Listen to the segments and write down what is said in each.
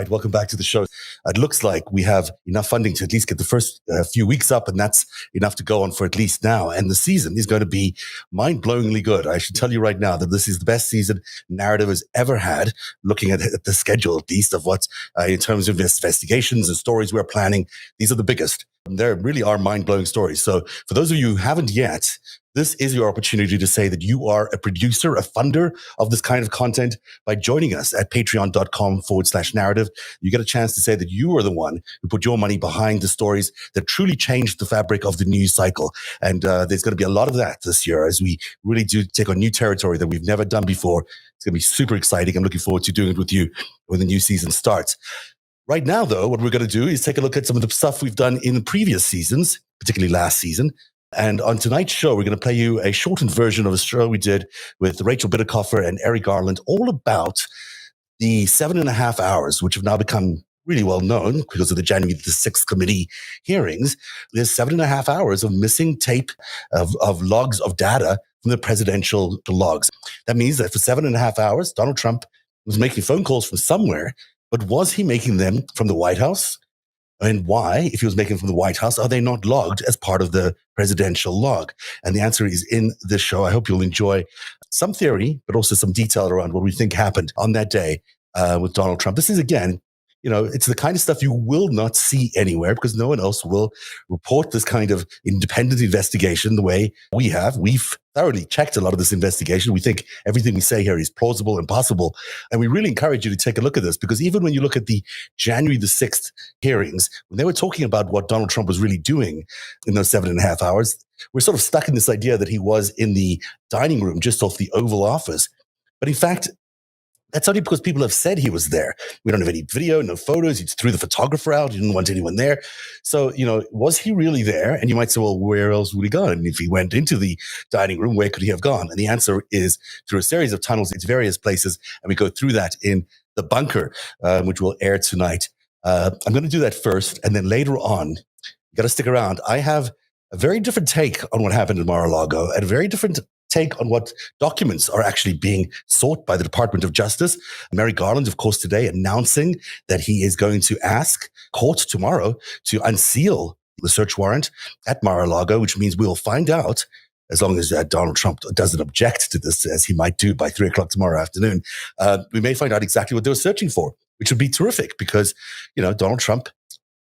right, welcome back to the show. It looks like we have enough funding to at least get the first few weeks up, and that's enough to go on for at least now. And the season is going to be mind-blowingly good. I should tell you right now that this is the best season narrative has ever had, looking at the schedule, at least, of what, in terms of investigations and stories we're planning, these are the biggest. There really are mind-blowing stories. So for those of you who haven't yet, this is your opportunity to say that you are a producer, a funder of this kind of content by joining us at patreon.com/narrative. You get a chance to say that you are the one who put your money behind the stories that truly changed the fabric of the news cycle. And there's going to be a lot of that this year as we really do take on new territory that we've never done before. It's going to be super exciting. I'm looking forward to doing it with you when the new season starts. Right now, though, what we're going to do is take a look at some of the stuff we've done in previous seasons, particularly last season. And on tonight's show, we're going to play you a shortened version of a show we did with Rachel Bitterkoffer and Eric Garland, all about the 7.5 hours, which have now become really well known because of the January the 6th committee hearings. There's 7.5 hours of missing tape of logs of data from the presidential logs. That means that for 7.5 hours, Donald Trump was making phone calls from somewhere. But was he making them from the White House? And why, if he was making them from the White House, are they not logged as part of the presidential log? And the answer is in this show. I hope you'll enjoy some theory, but also some detail around what we think happened on that day with Donald Trump. This is, again, it's the kind of stuff you will not see anywhere because no one else will report this kind of independent investigation the way we have. We've thoroughly checked a lot of this investigation. We think everything we say here is plausible and possible. And we really encourage you to take a look at this because even when you look at the January the 6th hearings, when they were talking about what Donald Trump was really doing in those 7.5 hours, we're sort of stuck in this idea that he was in the dining room just off the Oval Office. But in fact, that's only because people have said he was there. We don't have any video, no photos. He threw the photographer out. He didn't want anyone there. So, was he really there? And you might say, well, where else would he go? And if he went into the dining room, where could he have gone? And the answer is through a series of tunnels into various places. And we go through that in The Bunker, which will air tonight. I'm going to do that first. And then later on, you got to stick around. I have a very different take on what happened in Mar-a-Lago and a very different take on what documents are actually being sought by the Department of Justice. Merrick Garland, of course, today announcing that he is going to ask court tomorrow to unseal the search warrant at Mar-a-Lago, which means we'll find out, as long as Donald Trump doesn't object to this, as he might do by 3:00 tomorrow afternoon, we may find out exactly what they were searching for, which would be terrific because, Donald Trump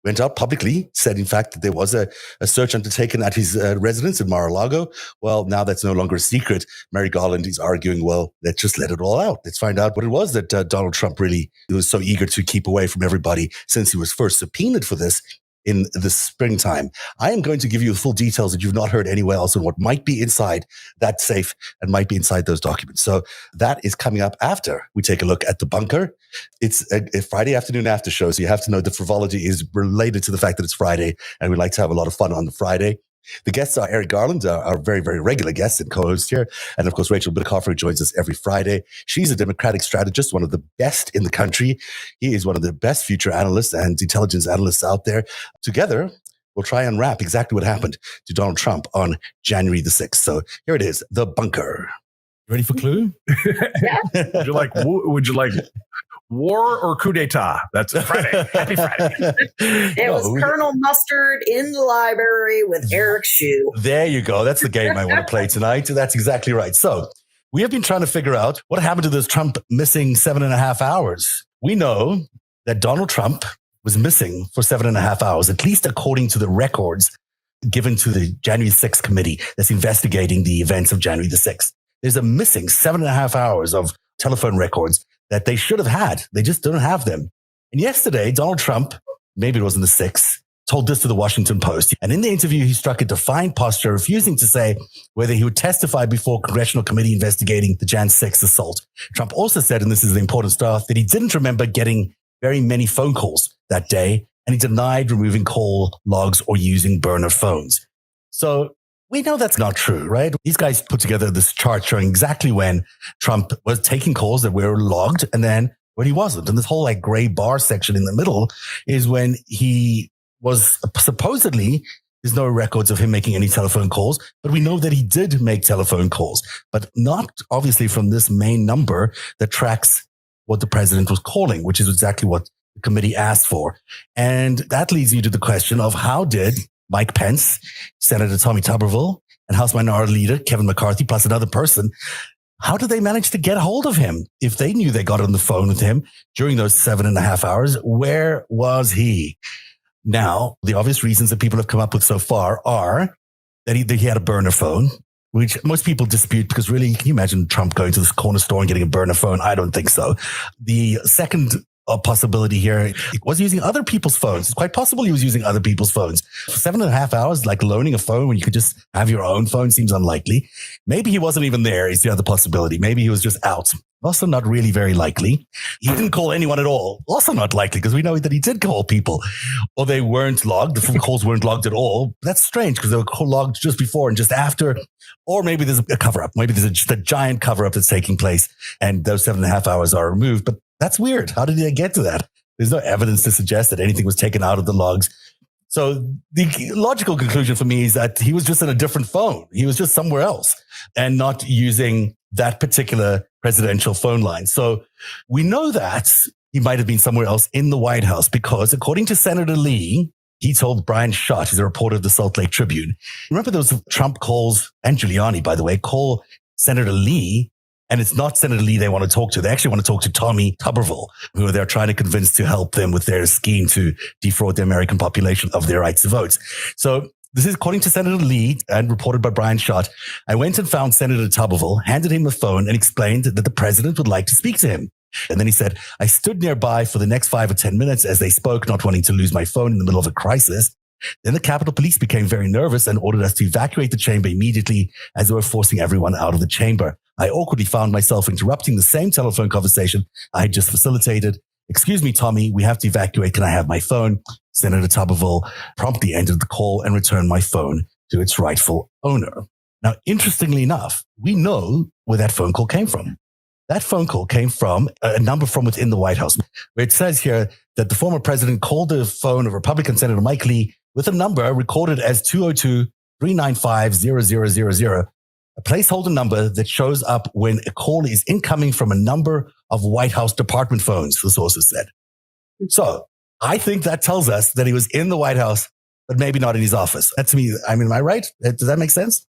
went out publicly, said, in fact, that there was a search undertaken at his residence in Mar-a-Lago. Well, now that's no longer a secret. Merrick Garland is arguing, well, let's just let it all out. Let's find out what it was that Donald Trump really was so eager to keep away from everybody since he was first subpoenaed for this in the springtime. I am going to give you the full details that you've not heard anywhere else on what might be inside that safe and might be inside those documents. So that is coming up after we take a look at The Bunker. It's a Friday afternoon after show, so you have to know the frivolity is related to the fact that it's Friday, and we like to have a lot of fun on the Friday. The guests are Eric Garland, our very, very regular guest and co-host here. And of course, Rachel Bitterkoffer, who joins us every Friday. She's a Democratic strategist, one of the best in the country. He is one of the best future analysts and intelligence analysts out there. Together, we'll try and unwrap exactly what happened to Donald Trump on January the 6th. So here it is, The Bunker. Ready for clue? Yeah. Would you like war or coup d'etat? That's Friday. Happy Friday. It was Colonel Mustard in the library with Eric Shue. There you go. That's the game I want to play tonight. That's exactly right. So we have been trying to figure out what happened to this Trump missing 7.5 hours. We know that Donald Trump was missing for 7.5 hours, at least according to the records given to the January 6th committee that's investigating the events of January the 6th. There's a missing 7.5 hours of telephone records that they should have had. They just don't have them. And yesterday, Donald Trump, maybe it was in the 6th, told this to the Washington Post. And in the interview, he struck a defiant posture, refusing to say whether he would testify before a congressional committee investigating the Jan 6th assault. Trump also said, and this is the important stuff, that he didn't remember getting very many phone calls that day, and he denied removing call logs or using burner phones. So we know that's not true, right? These guys put together this chart showing exactly when Trump was taking calls that were logged and then when he wasn't. And this whole gray bar section in the middle is when he was supposedly, there's no records of him making any telephone calls, but we know that he did make telephone calls, but not obviously from this main number that tracks what the president was calling, which is exactly what the committee asked for. And that leads you to the question of how did Mike Pence, Senator Tommy Tuberville, and House Minority Leader Kevin McCarthy, plus another person, how did they manage to get hold of him? If they knew they got on the phone with him during those 7.5 hours, where was he? Now, the obvious reasons that people have come up with so far are that he had a burner phone, which most people dispute because really, can you imagine Trump going to this corner store and getting a burner phone? I don't think so. The second possibility here was using other people's phones. It's quite possible he was using other people's phones. For 7.5 hours, like loaning a phone when you could just have your own phone seems unlikely. Maybe he wasn't even there is the other possibility. Maybe he was just out. Also not really very likely. He didn't call anyone at all. Also not likely because we know that he did call people. Or they weren't logged. The phone calls weren't logged at all. That's strange because they were logged just before and just after. Or maybe there's a cover-up. Maybe there's just a giant cover-up that's taking place and those 7.5 hours are removed. But that's weird. How did they get to that? There's no evidence to suggest that anything was taken out of the logs. So the logical conclusion for me is that he was just in a different phone. He was just somewhere else and not using that particular presidential phone line. So we know that he might have been somewhere else in the White House because according to Senator Lee, he told Brian Schott, who's a reporter of the Salt Lake Tribune. Remember those Trump calls, and Giuliani, by the way, call Senator Lee. And it's not Senator Lee they want to talk to. They actually want to talk to Tommy Tuberville, who they're trying to convince to help them with their scheme to defraud the American population of their rights to vote. So this is according to Senator Lee and reported by Brian Schott. I went and found Senator Tuberville, handed him the phone and explained that the president would like to speak to him. And then he said, I stood nearby for the next 5 or 10 minutes as they spoke, not wanting to lose my phone in the middle of a crisis. Then the Capitol Police became very nervous and ordered us to evacuate the chamber immediately as they were forcing everyone out of the chamber. I awkwardly found myself interrupting the same telephone conversation I had just facilitated. Excuse me, Tommy, we have to evacuate. Can I have my phone? Senator Tuberville promptly ended the call and returned my phone to its rightful owner. Now, interestingly enough, we know where that phone call came from. That phone call came from a number from within the White House, where it says here that the former president called the phone of Republican Senator Mike Lee with a number recorded as 202-395-0000, a placeholder number that shows up when a call is incoming from a number of White House department phones, the sources said. So I think that tells us that he was in the White House, but maybe not in his office. That to me, I mean, am I right? Does that make sense?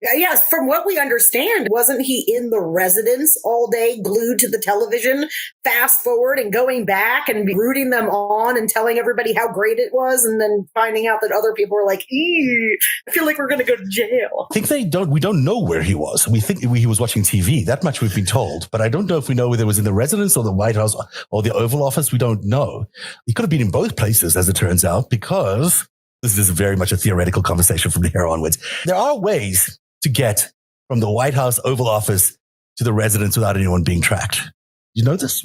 Yes, from what we understand, wasn't he in the residence all day, glued to the television, fast forward and going back and rooting them on and telling everybody how great it was, and then finding out that other people were like, I feel like we're going to go to jail. I think we don't know where he was. We think he was watching TV. That much we've been told. But I don't know if we know whether it was in the residence or the White House or the Oval Office. We don't know. He could have been in both places, as it turns out, because this is very much a theoretical conversation from here onwards. There are ways to get from the White House Oval Office to the residence without anyone being tracked. You know this?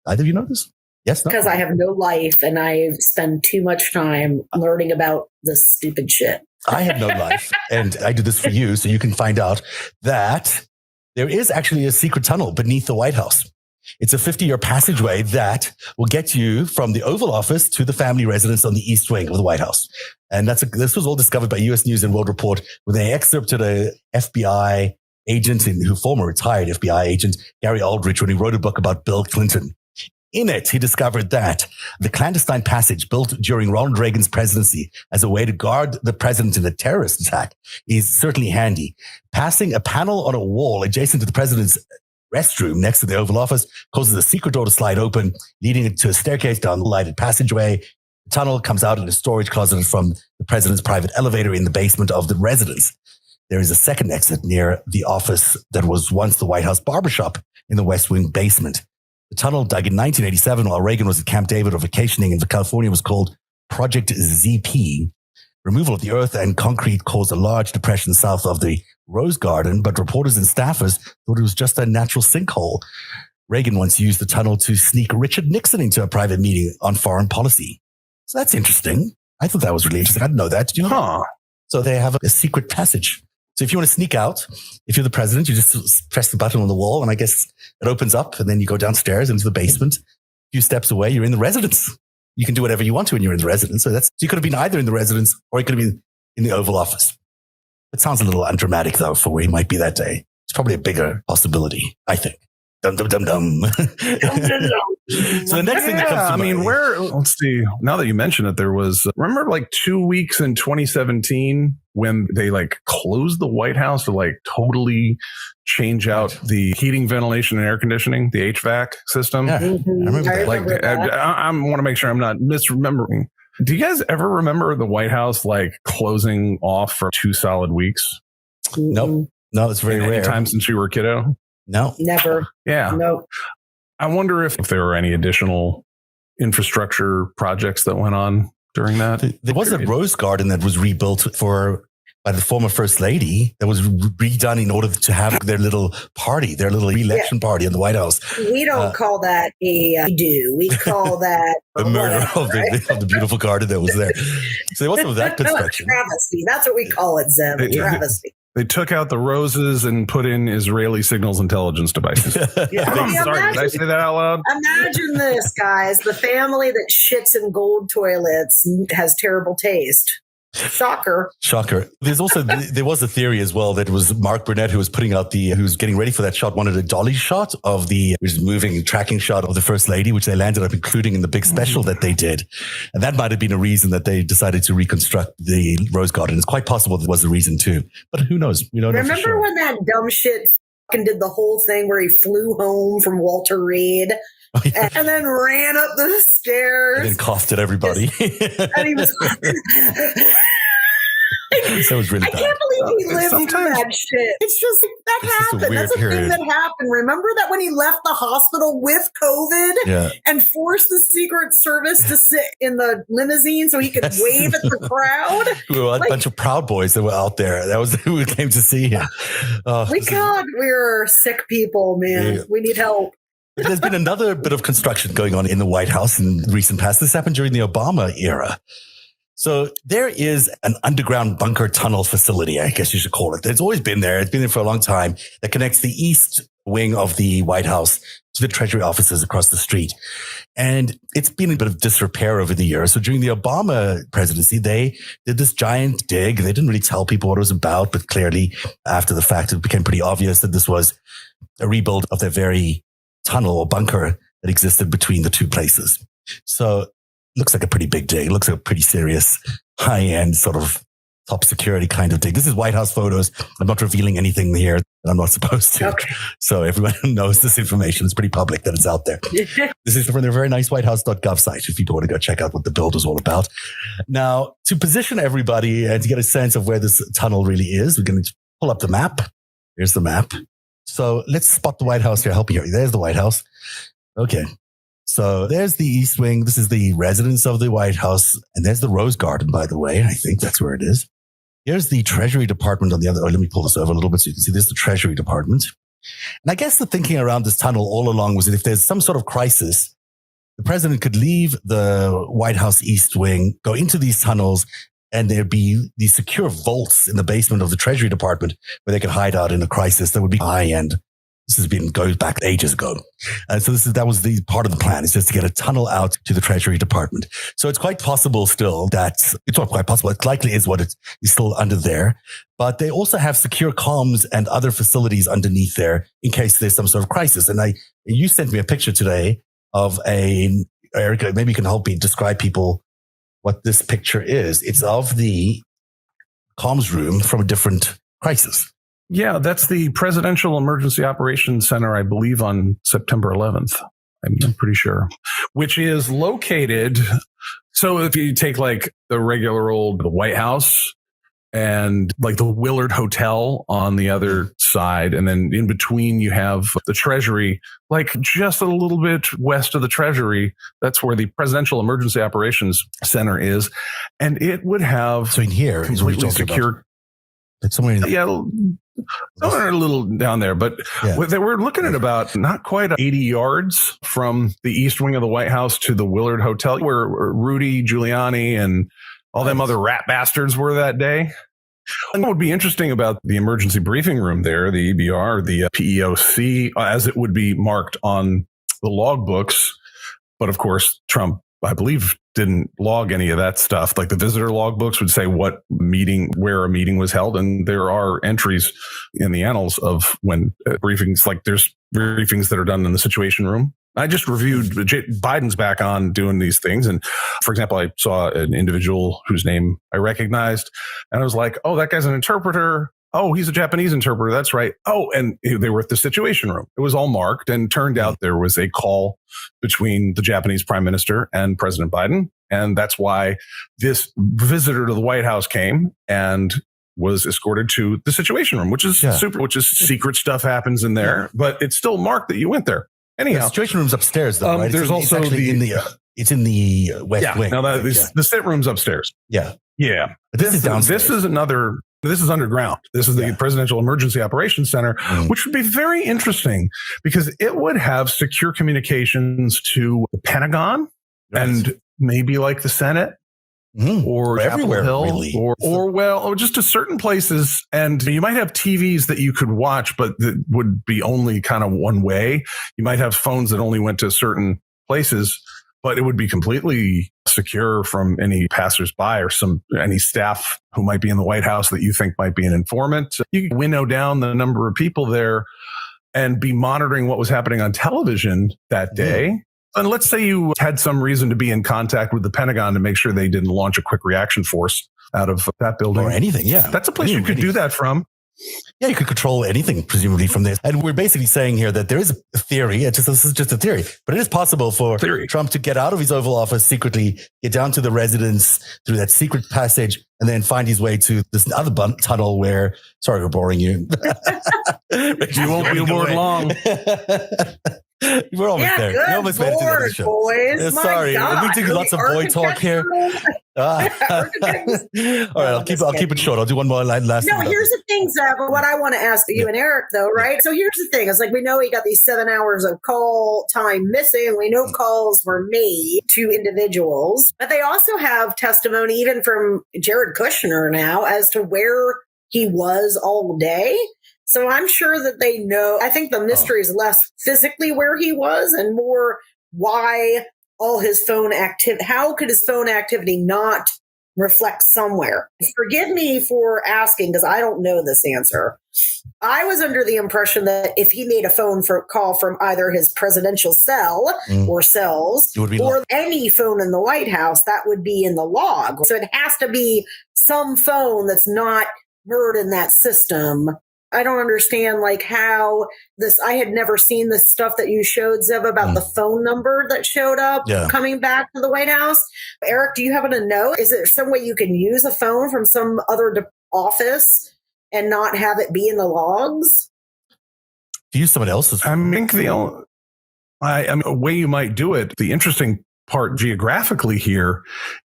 Either of you know this? Yes? No? Because I have no life and I spend too much time learning about this stupid shit. I have no life and I do this for you so you can find out that there is actually a secret tunnel beneath the White House. It's a 50-year passageway that will get you from the Oval Office to the family residence on the East Wing of the White House. And this was all discovered by U.S. News and World Report, where they excerpted a FBI agent, former retired FBI agent, Gary Aldrich, when he wrote a book about Bill Clinton. In it, he discovered that the clandestine passage built during Ronald Reagan's presidency as a way to guard the president in a terrorist attack is certainly handy. Passing a panel on a wall adjacent to the president's restroom next to the Oval Office causes a secret door to slide open, leading it to a staircase down the lighted passageway. The tunnel comes out in a storage closet from the president's private elevator in the basement of the residence. There is a second exit near the office that was once the White House barbershop in the West Wing basement. The tunnel, dug in 1987 while Reagan was at Camp David or vacationing in California, was called Project ZP. Removal of the earth and concrete caused a large depression south of the Rose Garden, but reporters and staffers thought it was just a natural sinkhole. Reagan once used the tunnel to sneak Richard Nixon into a private meeting on foreign policy. So that's interesting. I thought that was really interesting. I didn't know that. Did you know that? So they have a secret passage. So if you want to sneak out, if you're the president, you just press the button on the wall and I guess it opens up and then you go downstairs into the basement. A few steps away, you're in the residence. You can do whatever you want to when you're in the residence. So you could have been either in the residence or you could have been in the Oval Office. It sounds a little undramatic though for where he might be that day. It's probably a bigger possibility, I think. Dum, dum, dum, dum. So the next thing that comes to mind, let's see. Now that you mention it, there was, remember like 2 weeks in 2017 when they like closed the White House to like totally change out the heating, ventilation, and air conditioning, the HVAC system. Yeah, I remember that. Like, I want to make sure I'm not misremembering. Do you guys ever remember the White House like closing off for 2 solid weeks? Nope. No, it's very rare. Any time since you were a kiddo? No. Never. Yeah. No. I wonder if there were any additional infrastructure projects that went on during that. There was a rose garden that was rebuilt by the former First Lady that was redone in order to have their little party, their little election party in the White House. We don't call that a do. We call that the murder of the beautiful garden that was there. So there was some of that construction. Travesty. That's what we call it, Zem. Travesty. They took out the roses and put in Israeli signals intelligence devices. I'm sorry, did I say that out loud? Imagine this, guys. The family that shits in gold toilets has terrible taste. Shocker. There was a theory as well that it was Mark Burnett who was who was getting ready for that shot, wanted a dolly shot of which is moving tracking shot of the First Lady, which they landed up including in the big special that they did. And that might have been a reason that they decided to reconstruct the Rose Garden. It's quite possible that was the reason too. But who knows? We don't know for sure. Remember when that dumb shit fucking did the whole thing where he flew home from Walter Reed? Oh, yeah. And then ran up the stairs. And then accosted everybody. And he was... So it was really I can't believe he lived through that shit. It's just, that happened. That's a thing that happened. Remember that when he left the hospital with COVID and forced the Secret Service to sit in the limousine so he could wave at the crowd? A bunch of Proud Boys that were out there. That was who came to see him. We're sick people, man. Yeah. We need help. There's been another bit of construction going on in the White House in recent past. This happened during the Obama era. So there is an underground bunker tunnel facility, I guess you should call it. It's always been there. It's been there for a long time, that connects the east wing of the White House to the Treasury offices across the street. And it's been a bit of disrepair over the years. So during the Obama presidency, they did this giant dig. They didn't really tell people what it was about, but clearly after the fact, it became pretty obvious that this was a rebuild of their very tunnel or bunker that existed between the two places. So it looks like a pretty big dig. It looks like a pretty serious, high-end sort of top security kind of dig. This is White House photos. I'm not revealing anything here that I'm not supposed to. Okay. So everyone who knows this information, it's pretty public that it's out there. This is from their very nice whitehouse.gov site if you want to go check out what the build is all about. Now, to position everybody and to get a sense of where this tunnel really is, we're going to pull up the map. Here's the map. So let's spot the White House here. Help me here. There's the White House. Okay. So there's the East Wing. This is the residence of the White House. And there's the Rose Garden, by the way. I think that's where it is. Here's the Treasury Department on the other. Oh, let me pull this over a little bit so you can see this is the Treasury Department. And I guess the thinking around this tunnel all along was that if there's some sort of crisis, the president could leave the White House East Wing, go into these tunnels, and there'd be these secure vaults in the basement of the Treasury Department where they could hide out in a crisis that would be high end. This goes back ages ago. And so that was the part of the plan, is just to get a tunnel out to the Treasury Department. So it's quite possible still that, it's not quite possible, it likely is what it is still under there. But they also have secure comms and other facilities underneath there in case there's some sort of crisis. And you sent me a picture today of Erica, maybe you can help me describe people what this picture is. It's of the comms room from a different crisis. Yeah, that's the Presidential Emergency Operations Center, I believe, on September 11th. I'm pretty sure, which is located. So if you take like the regular the White House and like the Willard Hotel on the other side, and then in between you have the Treasury, like just a little bit west of the Treasury. That's where the Presidential Emergency Operations Center is. And it would have so in here completely secure. It's somewhere somewhere a little down there, but we're looking at about not quite 80 yards from the east wing of the White House to the Willard Hotel, where Rudy Giuliani and all them other rat bastards were that day. And what would be interesting about the emergency briefing room there, the EBR, the PEOC, as it would be marked on the logbooks, but of course, Trump, I believe, didn't log any of that stuff. Like the visitor logbooks would say where a meeting was held. And there are entries in the annals of when briefings, like there's briefings that are done in the Situation Room I just reviewed Biden's back on doing these things. And for example, I saw an individual whose name I recognized and I was like, oh, that guy's an interpreter. Oh, he's a Japanese interpreter. That's right. Oh, and they were at the Situation Room. It was all marked and turned out there was a call between the Japanese prime minister and President Biden. And that's why this visitor to the White House came and was escorted to the Situation Room, which is which is secret stuff happens in there, but it's still marked that you went there. Anyhow, the Situation Room's upstairs, though, right? There's also it's in the West Wing. Now the sit room's upstairs. Yeah. But this is downstairs. This is underground. This is the Presidential Emergency Operations Center, which would be very interesting because it would have secure communications to the Pentagon and maybe like the Senate. Or everywhere, Hill, really. or just to certain places. And you might have TVs that you could watch, but that would be only kind of one way. You might have phones that only went to certain places, but it would be completely secure from any passersby or any staff who might be in the White House that you think might be an informant. You could winnow down the number of people there and be monitoring what was happening on television that day. And let's say you had some reason to be in contact with the Pentagon to make sure they didn't launch a quick reaction force out of that building. Or anything, That's a place you could do that from. Yeah, you could control anything, presumably, from this. And we're basically saying here that there is a theory, this is just a theory, but it is possible for Trump to get out of his Oval Office secretly, get down to the residence through that secret passage, and then find his way to this other tunnel where, sorry, we're boring you. You won't be bored long. We're almost there. We're almost made it to the end of the show. Boys. Sorry, we do lots of boy talk here. All right, I'll keep it short. I'll do one more last. No, here's the thing, Zeb. What I want to ask you and Eric, though, right? So here's the thing: it's like we know he got these 7 hours of call time missing. We know calls were made to individuals, but they also have testimony, even from Jared Kushner now, as to where he was all day. So I'm sure that they know. I think the mystery is less physically where he was and more why all his phone activity. How could his phone activity not reflect somewhere? Forgive me for asking because I don't know this answer. I was under the impression that if he made a phone call from either his presidential cell or cells or any phone in the White House, that would be in the log. So it has to be some phone that's not mirrored in that system. I don't understand how this, I had never seen the stuff that you showed, Zev, about the phone number that showed up coming back to the White House. Eric, do you happen to know? Is there some way you can use a phone from some other office and not have it be in the logs? Use someone else's phone. I think a way you might do it, the interesting part geographically here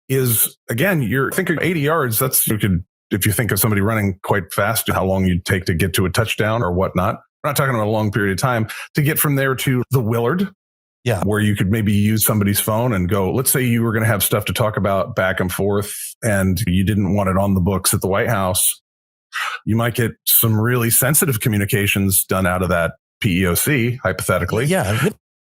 is, again, you're thinking 80 yards, if you think of somebody running quite fast, how long you'd take to get to a touchdown or whatnot. We're not talking about a long period of time to get from there to the Willard. Where you could maybe use somebody's phone and go, let's say you were going to have stuff to talk about back and forth and you didn't want it on the books at the White House. You might get some really sensitive communications done out of that PEOC, hypothetically.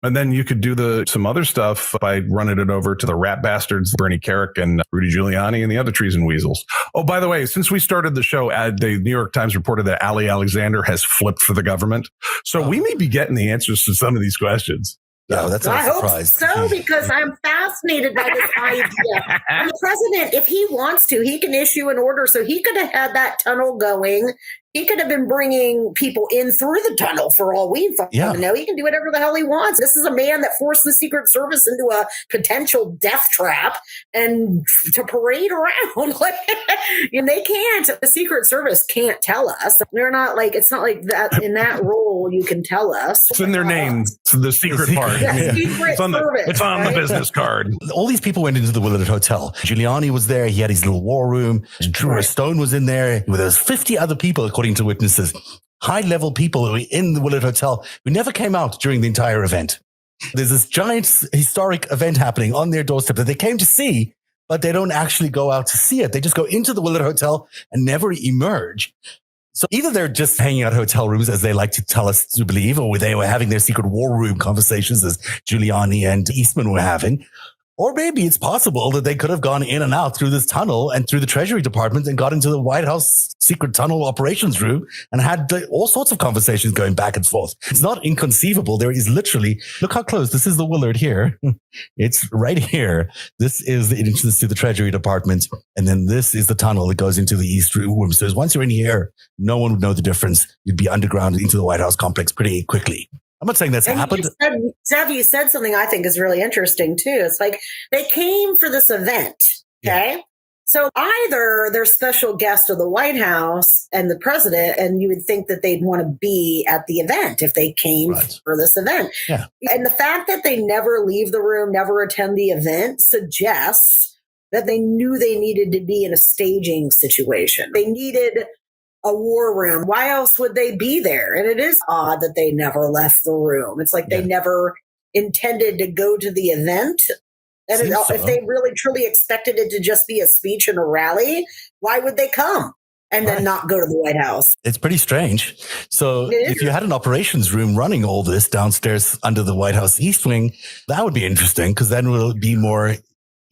And then you could do some other stuff by running it over to the rat bastards, Bernie Kerik and Rudy Giuliani and the other treason weasels. Oh, by the way, since we started the show, the New York Times reported that Ali Alexander has flipped for the government. So we may be getting the answers to some of these questions. No, that's not a surprise. I hope so, because I'm fascinated by this idea. And the president, if he wants to, he can issue an order. So he could have had that tunnel going. He could have been bringing people in through the tunnel for all we know. He can do whatever the hell he wants. This is a man that forced the Secret Service into a potential death trap and to parade around. They can't. The Secret Service can't tell us. They're not it's not like that in that role you can tell us. It's in their name. It's the secret part. Secret Service. It's on the business card. All these people went into the Willard Hotel. Giuliani was there. He had his little war room. Drew Stone was in there. There was 50 other people, according to witnesses, high-level people who were in the Willard Hotel who never came out during the entire event. There's this giant historic event happening on their doorstep that they came to see, but they don't actually go out to see it. They just go into the Willard Hotel and never emerge. So either they're just hanging out hotel rooms, as they like to tell us to believe, or they were having their secret war room conversations as Giuliani and Eastman were having, Or maybe it's possible that they could have gone in and out through this tunnel and through the Treasury Department and got into the White House secret tunnel operations room and had all sorts of conversations going back and forth. It's not inconceivable. There is literally, look how close. This is the Willard here. It's right here. This is the entrance to the Treasury Department. And then this is the tunnel that goes into the East Room. So once you're in here, no one would know the difference. You'd be underground into the White House complex pretty quickly. I'm not saying that's happened. You said something I think is really interesting too. It's like they came for this event. Okay. Yeah. So either they're special guest of the White House and the president, and you would think that they'd want to be at the event if they came for this event. Yeah. And the fact that they never leave the room, never attend the event suggests that they knew they needed to be in a staging situation. They needed a war room. Why else would they be there? And it is odd that they never left the room. It's like they never intended to go to the event. And if they really truly expected it to just be a speech and a rally, why would they come and then not go to the White House? It's pretty strange. So if you had an operations room running all this downstairs under the White House East Wing, that would be interesting because then it will be more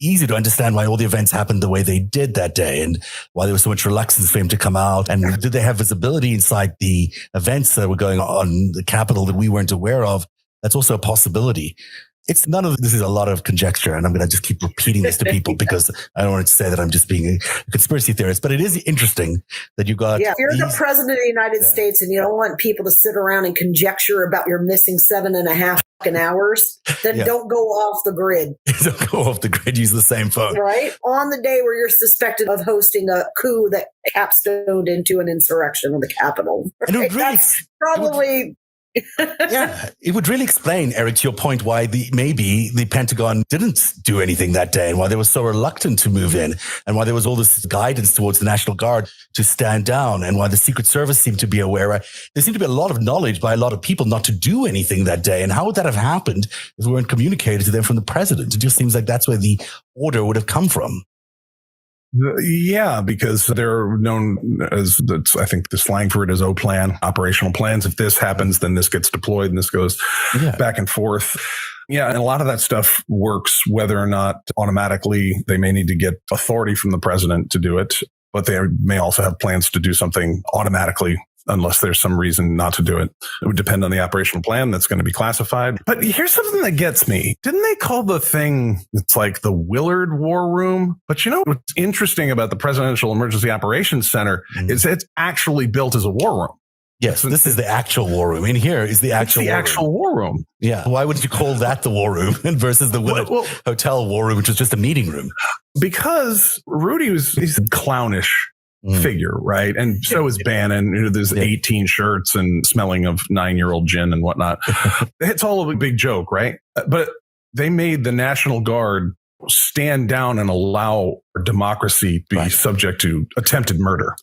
easy to understand why all the events happened the way they did that day and why there was so much reluctance for him to come out. And did they have visibility inside the events that were going on the Capitol that we weren't aware of? That's also a possibility. It's none of this is a lot of conjecture, and I'm going to just keep repeating this to people because I don't want to say that I'm just being a conspiracy theorist. But it is interesting that you got. Yeah, if you're the president of the United States and you don't want people to sit around and conjecture about your missing 7.5 hours, then don't go off the grid. Don't go off the grid. Use the same phone. Right on the day where you're suspected of hosting a coup that capstoned into an insurrection of the Capitol. Right? And it really, that's probably. It would really explain, Eric, to your point, why maybe the Pentagon didn't do anything that day and why they were so reluctant to move in and why there was all this guidance towards the National Guard to stand down and why the Secret Service seemed to be aware. There seemed to be a lot of knowledge by a lot of people not to do anything that day. And how would that have happened if it weren't communicated to them from the president? It just seems like that's where the order would have come from. Yeah, because they're known as, I think the slang for it is O-plan, operational plans. If this happens, then this gets deployed and this goes back and forth. Yeah, and a lot of that stuff works whether or not automatically they may need to get authority from the president to do it, but they may also have plans to do something automatically unless there's some reason not to do it. It would depend on the operational plan that's going to be classified. But here's something that gets me. Didn't they call the thing, it's like the Willard War Room? But you know what's interesting about the Presidential Emergency Operations Center is it's actually built as a war room. Yes, this is the actual war room. In here is the actual war room. Yeah. Why would you call that the war room versus the Willard Hotel war room, which is just a meeting room? Because Rudy he's a clownish figure, right? And so is Bannon. You know, there's 18 shirts and smelling of 9-year-old gin and whatnot. It's all a big joke, right? But they made the National Guard stand down and allow democracy to be subject to attempted murder.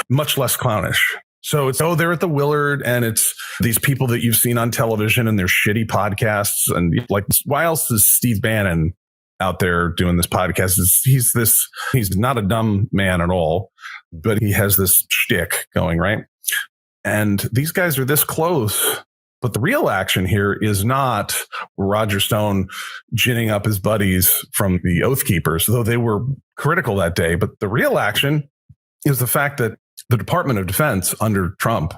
Much less clownish. So it's, they're at the Willard and it's these people that you've seen on television and their shitty podcasts. And like, why else is Steve Bannon out there doing this podcast? He's not a dumb man at all, but he has this shtick going, right? And these guys are this close. But the real action here is not Roger Stone ginning up his buddies from the Oath Keepers, though they were critical that day. But the real action is the fact that the Department of Defense under Trump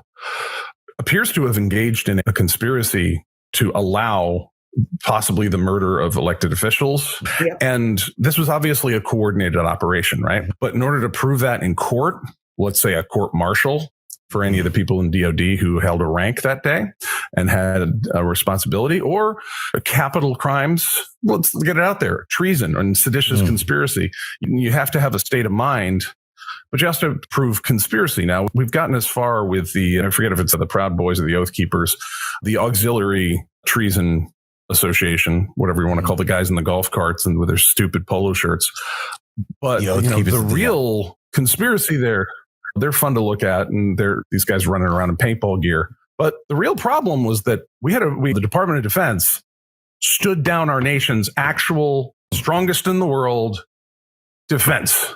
appears to have engaged in a conspiracy to allow possibly the murder of elected officials. Yep. And this was obviously a coordinated operation, right? But in order to prove that in court, let's say a court martial for any of the people in DOD who held a rank that day and had a responsibility, or capital crimes, let's get it out there, treason and seditious conspiracy. You have to have a state of mind, but you have to prove conspiracy. Now, we've gotten as far with I forget if it's the Proud Boys or the Oath Keepers, the Auxiliary Treason Association, whatever you want to call the guys in the golf carts and with their stupid polo shirts. But the real conspiracy there, they're fun to look at, and these guys running around in paintball gear. But the real problem was that the Department of Defense stood down our nation's actual strongest in the world defense.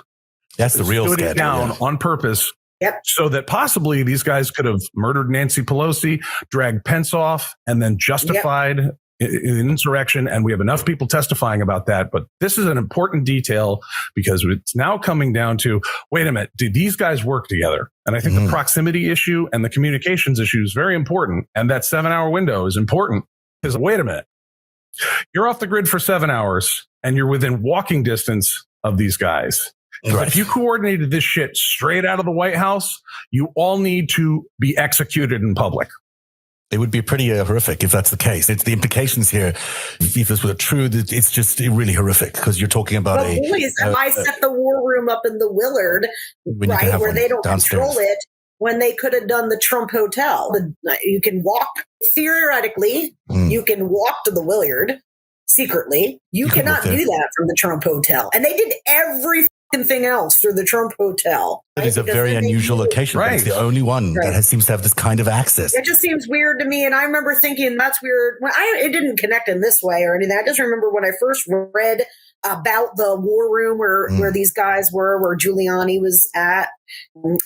That's the real stood it down on purpose. Yep. So that possibly these guys could have murdered Nancy Pelosi, dragged Pence off, and then justified insurrection, and we have enough people testifying about that. But this is an important detail because it's now coming down to, wait a minute, did these guys work together? And I think the proximity issue and the communications issue is very important. And that 7-hour window is important because, wait a minute, you're off the grid for 7 hours and you're within walking distance of these guys. Right. If you coordinated this shit straight out of the White House, you all need to be executed in public. It would be pretty horrific if that's the case. It's the implications here. If this were true, it's just really horrific because you're talking about I set the war room up in the Willard, right, where they don't downstairs. Control it, when they could have done the Trump Hotel. You can walk, theoretically, you can walk to the Willard secretly. You cannot do that from the Trump Hotel. And they did every thing else through the Trump Hotel. It is a very unusual location. Right. It's the only one that seems to have this kind of access. It just seems weird to me. And I remember thinking that's weird. It didn't connect in this way or anything. I just remember when I first read about the war room where these guys were, where Giuliani was at.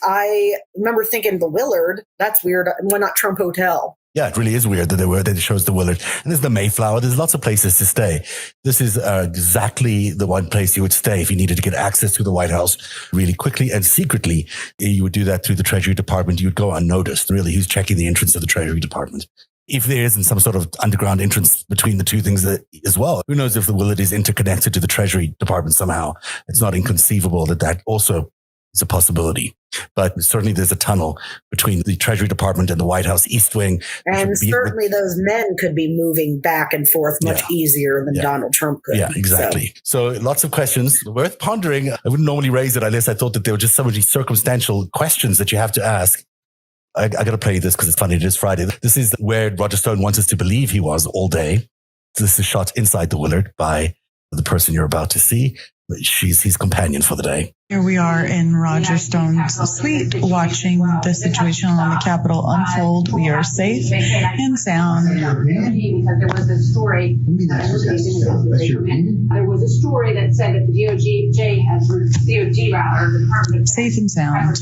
I remember thinking the Willard, that's weird. Why not Trump Hotel? Yeah, it really is weird that it shows the Willard. And there's the Mayflower. There's lots of places to stay. This is exactly the one place you would stay if you needed to get access to the White House really quickly and secretly. You would do that through the Treasury Department. You would go unnoticed. Really, who's checking the entrance of the Treasury Department? If there isn't some sort of underground entrance between the two things as well, who knows if the Willard is interconnected to the Treasury Department somehow? It's not inconceivable that also is a possibility. But certainly there's a tunnel between the Treasury Department and the White House East Wing. And certainly those men could be moving back and forth much easier than Donald Trump could. Yeah, exactly. So lots of questions worth pondering. I wouldn't normally raise it unless I thought that there were just so many circumstantial questions that you have to ask. I got to play this because it's funny. It is Friday. This is where Roger Stone wants us to believe he was all day. This is shot inside the Willard by the person you're about to see. She's his companion for the day. Here we are in Roger Stone's suite watching the situation on the Capitol unfold. We are safe and sound. Because there was a story. There was a story that said that the DOJ has DOJ rather the Department of safe and sound.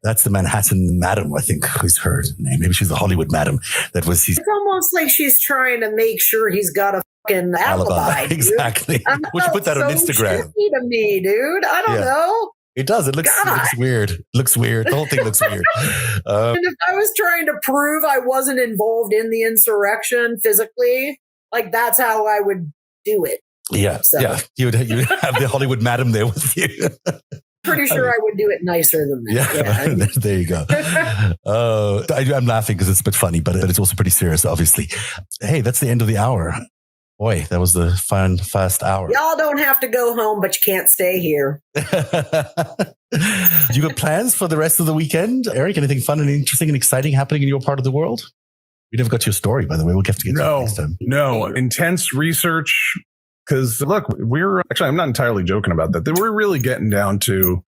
That's the Manhattan Madam, I think, who's her name. Maybe she's the Hollywood Madam. That was his. It's almost like she's trying to make sure he's got a fucking alibi. Exactly. We should put that on Instagram. To me, dude. I don't know. It does. It looks weird. Looks weird. The whole thing looks weird. And if I was trying to prove I wasn't involved in the insurrection physically, like that's how I would do it. Yeah. So. Yeah. You would have the Hollywood Madam there with you. Pretty sure I would do it nicer than that. Yeah. There you go. I'm laughing because it's a bit funny, but it's also pretty serious, obviously. Hey, that's the end of the hour. Boy, that was the fast hour. Y'all don't have to go home, but you can't stay here. You got plans for the rest of the weekend? Eric, anything fun and interesting and exciting happening in your part of the world? We never got your story, by the way. We'll have to get to it next time. No, intense research. Because look, I'm not entirely joking about that. We're really getting down to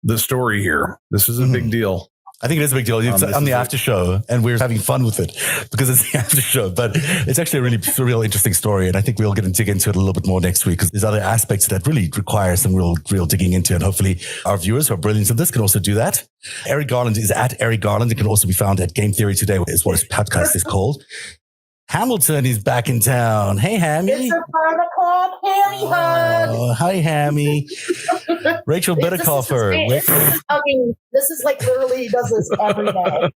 the story here. This is a big deal. I think it is a big deal. It's on the after show, and we're having fun with it because it's the after show. But it's actually a real interesting story, and I think we'll dig into it a little bit more next week because there's other aspects that really require some real digging into, and hopefully our viewers who are brilliant in this can also do that. Eric Garland is at Eric Garland. It can also be found at Game Theory Today, is what his podcast is called. Hamilton is back in town. Hey, Hammy. It's a 5 o'clock Hammy hug. Hi, Hammy. Rachel Bittercoffer. This is like literally he does this every day.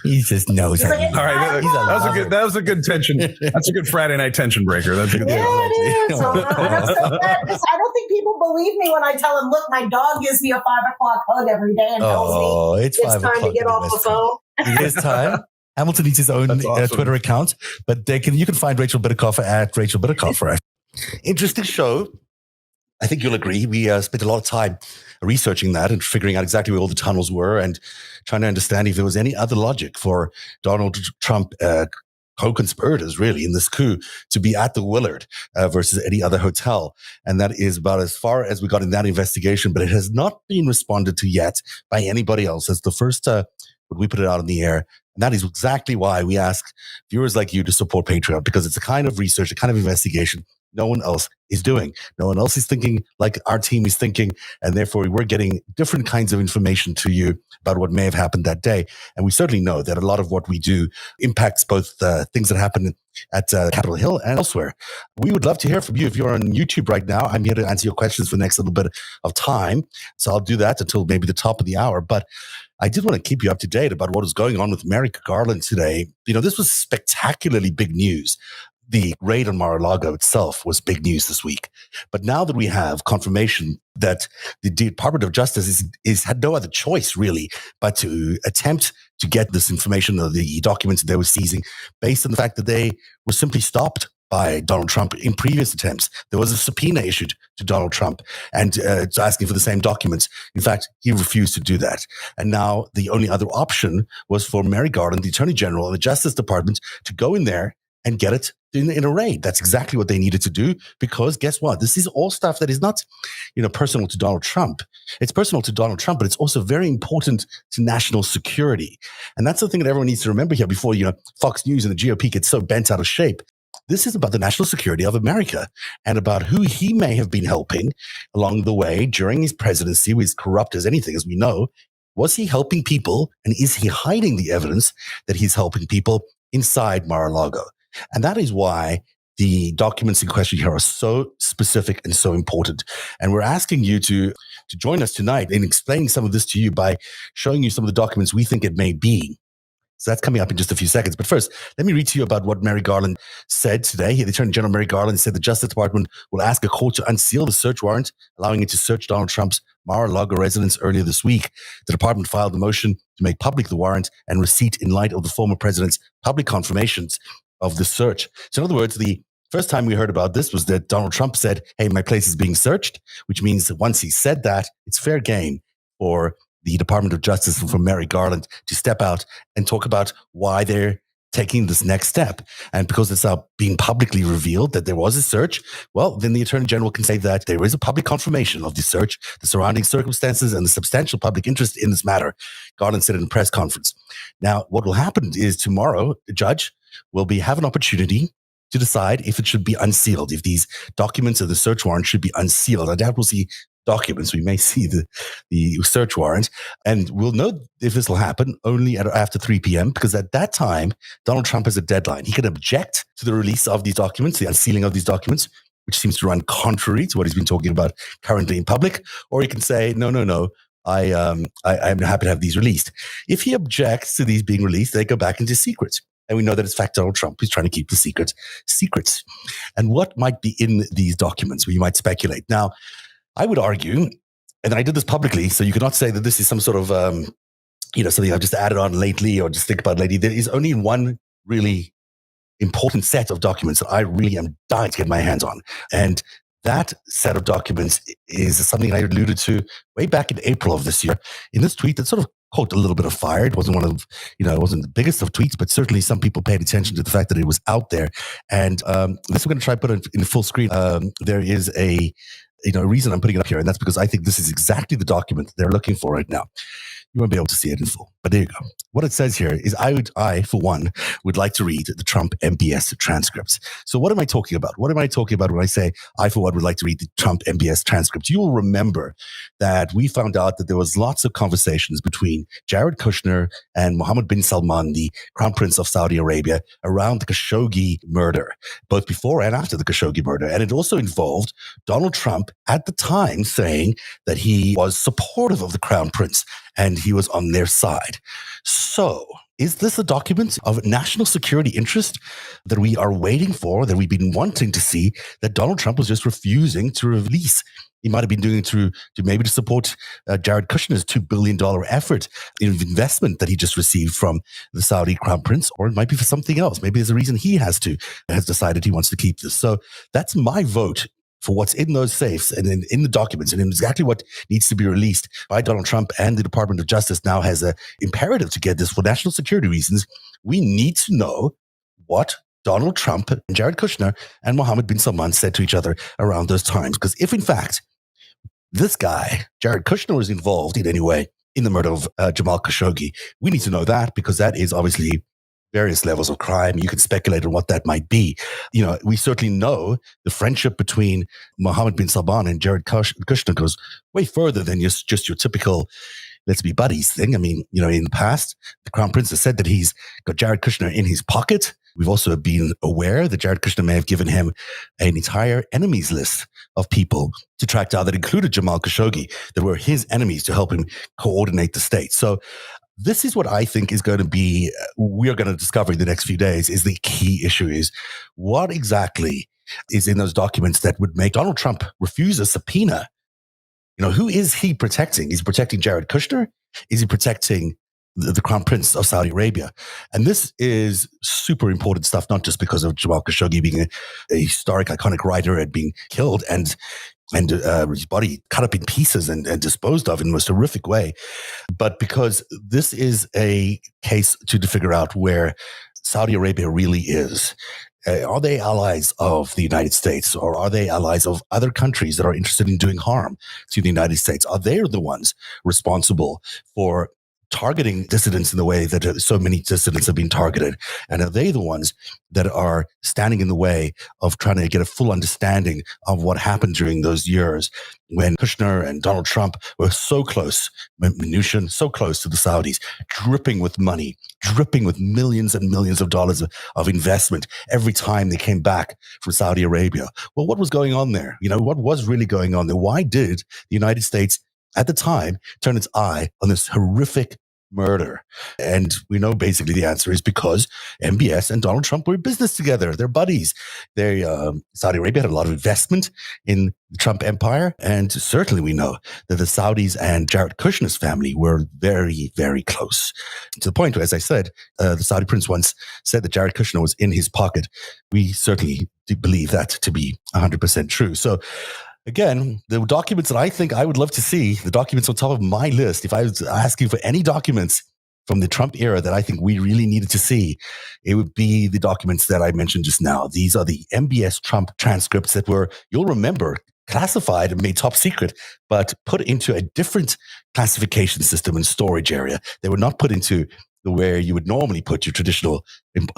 He just knows. All right, that was a good tension. That's a good Friday night tension breaker. That's a good. Yeah, it is. I'm so glad. I don't think people believe me when I tell them, "Look, my dog gives me a 5 o'clock hug every day and tells me it's time to get off the phone." It is time. Hamilton needs his own awesome. Twitter account, but you can find Rachel Bittercoffer at Rachel Bittercoffer. Interesting show. I think you'll agree. We spent a lot of time researching that and figuring out exactly where all the tunnels were and trying to understand if there was any other logic for Donald Trump co-conspirators really in this coup to be at the Willard versus any other hotel. And that is about as far as we got in that investigation, but it has not been responded to yet by anybody else. It's the first when we put it out in the air. And that is exactly why we ask viewers like you to support Patreon, because it's a kind of research, a kind of investigation no one else is doing. No one else is thinking like our team is thinking. And therefore, we're getting different kinds of information to you about what may have happened that day. And we certainly know that a lot of what we do impacts both things that happen at Capitol Hill and elsewhere. We would love to hear from you. If you're on YouTube right now, I'm here to answer your questions for the next little bit of time. So I'll do that until maybe the top of the hour. But I did want to keep you up to date about what is going on with Merrick Garland today. You know, this was spectacularly big news. The raid on Mar-a-Lago itself was big news this week. But now that we have confirmation that the Department of Justice is had no other choice, really, but to attempt to get this information or the documents that they were seizing based on the fact that they were simply stopped by Donald Trump in previous attempts. There was a subpoena issued to Donald Trump and asking for the same documents. In fact, he refused to do that. And now the only other option was for Merrick Garland, the Attorney General, and the Justice Department to go in there and get it in a raid. That's exactly what they needed to do, because guess what? This is all stuff that is not, personal to Donald Trump. It's personal to Donald Trump, but it's also very important to national security. And that's the thing that everyone needs to remember here before, Fox News and the GOP get so bent out of shape. This is about the national security of America and about who he may have been helping along the way during his presidency, who is corrupt as anything, as we know. Was he helping people, and is he hiding the evidence that he's helping people inside Mar-a-Lago? And that is why the documents in question here are so specific and so important. And we're asking you to join us tonight in explaining some of this to you by showing you some of the documents we think it may be. So that's coming up in just a few seconds. But first, let me read to you about what Merrick Garland said today. The Attorney General Merrick Garland said the Justice Department will ask a court to unseal the search warrant, allowing it to search Donald Trump's Mar-a-Lago residence earlier this week. The department filed a motion to make public the warrant and receipt in light of the former president's public confirmations of the search. So in other words, the first time we heard about this was that Donald Trump said, hey, my place is being searched, which means that once he said that, it's fair game for the Department of Justice and for Merrick Garland to step out and talk about why they're taking this next step. And because it's now being publicly revealed that there was a search, well, then the Attorney General can say that there is a public confirmation of the search, the surrounding circumstances, and the substantial public interest in this matter. Garland said in a press conference. Now, what will happen is tomorrow, the judge will have an opportunity to decide if it should be unsealed, if these documents of the search warrant should be unsealed. I doubt we'll see documents. We may see the search warrant, and we'll know if this will happen only after 3 p.m. because at that time, Donald Trump has a deadline. He can object to the release of these documents, the unsealing of these documents, which seems to run contrary to what he's been talking about currently in public, or he can say, no, I'm happy to have these released. If he objects to these being released, they go back into secret. And we know that it's fact Donald Trump who's trying to keep the secrets. And what might be in these documents? Well, you might speculate. Now, I would argue, and I did this publicly, so you cannot say that this is some sort of, something I've just added on lately or just think about lately. There is only one really important set of documents that I really am dying to get my hands on. And that set of documents is something I alluded to way back in April of this year in this tweet that sort of caught a little bit of fire. It wasn't it wasn't the biggest of tweets, but certainly some people paid attention to the fact that it was out there. And this we're going to try to put it in full screen. There is a reason I'm putting it up here, and that's because I think this is exactly the document they're looking for right now. You won't be able to see it in full, but there you go. What it says here is I, for one, would like to read the Trump MBS transcripts. So what am I talking about? What am I talking about when I say I, for one, would like to read the Trump MBS transcripts? You will remember that we found out that there was lots of conversations between Jared Kushner and Mohammed bin Salman, the Crown Prince of Saudi Arabia, around the Khashoggi murder, both before and after the Khashoggi murder. And it also involved Donald Trump at the time saying that he was supportive of the Crown Prince and he was on their side. So, is this a document of national security interest that we are waiting for, that we've been wanting to see, that Donald Trump was just refusing to release? He might have been doing it to support Jared Kushner's $2 billion effort in investment that he just received from the Saudi Crown Prince, or it might be for something else. Maybe there's a reason he has decided he wants to keep this. So that's my vote for what's in those safes and in the documents and in exactly what needs to be released by Donald Trump. And the Department of Justice now has an imperative to get this for national security reasons. We need to know what Donald Trump and Jared Kushner and Mohammed bin Salman said to each other around those times. Because if in fact this guy, Jared Kushner, was involved in any way in the murder of Jamal Khashoggi, we need to know that, because that is obviously various levels of crime. You can speculate on what that might be. We certainly know the friendship between Mohammed bin Salman and Jared Kushner goes way further than just your typical let's be buddies thing. I mean, in the past, the Crown Prince has said that he's got Jared Kushner in his pocket. We've also been aware that Jared Kushner may have given him an entire enemies list of people to track down that included Jamal Khashoggi, that were his enemies to help him coordinate the state. So this is what I think is going to be, we're going to discover in the next few days, is the key issue is what exactly is in those documents that would make Donald Trump refuse a subpoena. Who is he protecting? Is he protecting Jared Kushner? Is he protecting the Crown Prince of Saudi Arabia? And this is super important stuff, not just because of Jamal Khashoggi being a historic, iconic writer and being killed and his body cut up in pieces and disposed of in the most horrific way, but because this is a case to figure out where Saudi Arabia really is. Are they allies of the United States, or are they allies of other countries that are interested in doing harm to the United States? Are they the ones responsible for targeting dissidents in the way that so many dissidents have been targeted? And are they the ones that are standing in the way of trying to get a full understanding of what happened during those years when Kushner and Donald Trump were so close, Mnuchin, so close to the Saudis, dripping with money, dripping with millions and millions of dollars of investment every time they came back from Saudi Arabia? Well, what was going on there? What was really going on there? Why did the United States at the time turn its eye on this horrific murder? And we know basically the answer is because MBS and Donald Trump were in business together. They're buddies. Saudi Arabia had a lot of investment in the Trump empire. And certainly we know that the Saudis and Jared Kushner's family were very, very close. To the point where, as I said, the Saudi prince once said that Jared Kushner was in his pocket. We certainly do believe that to be 100% true. So again, the documents that I think I would love to see, the documents on top of my list, if I was asking for any documents from the Trump era that I think we really needed to see, it would be the documents that I mentioned just now. These are the MBS Trump transcripts that were, you'll remember, classified and made top secret, but put into a different classification system and storage area. They were not put into where you would normally put your traditional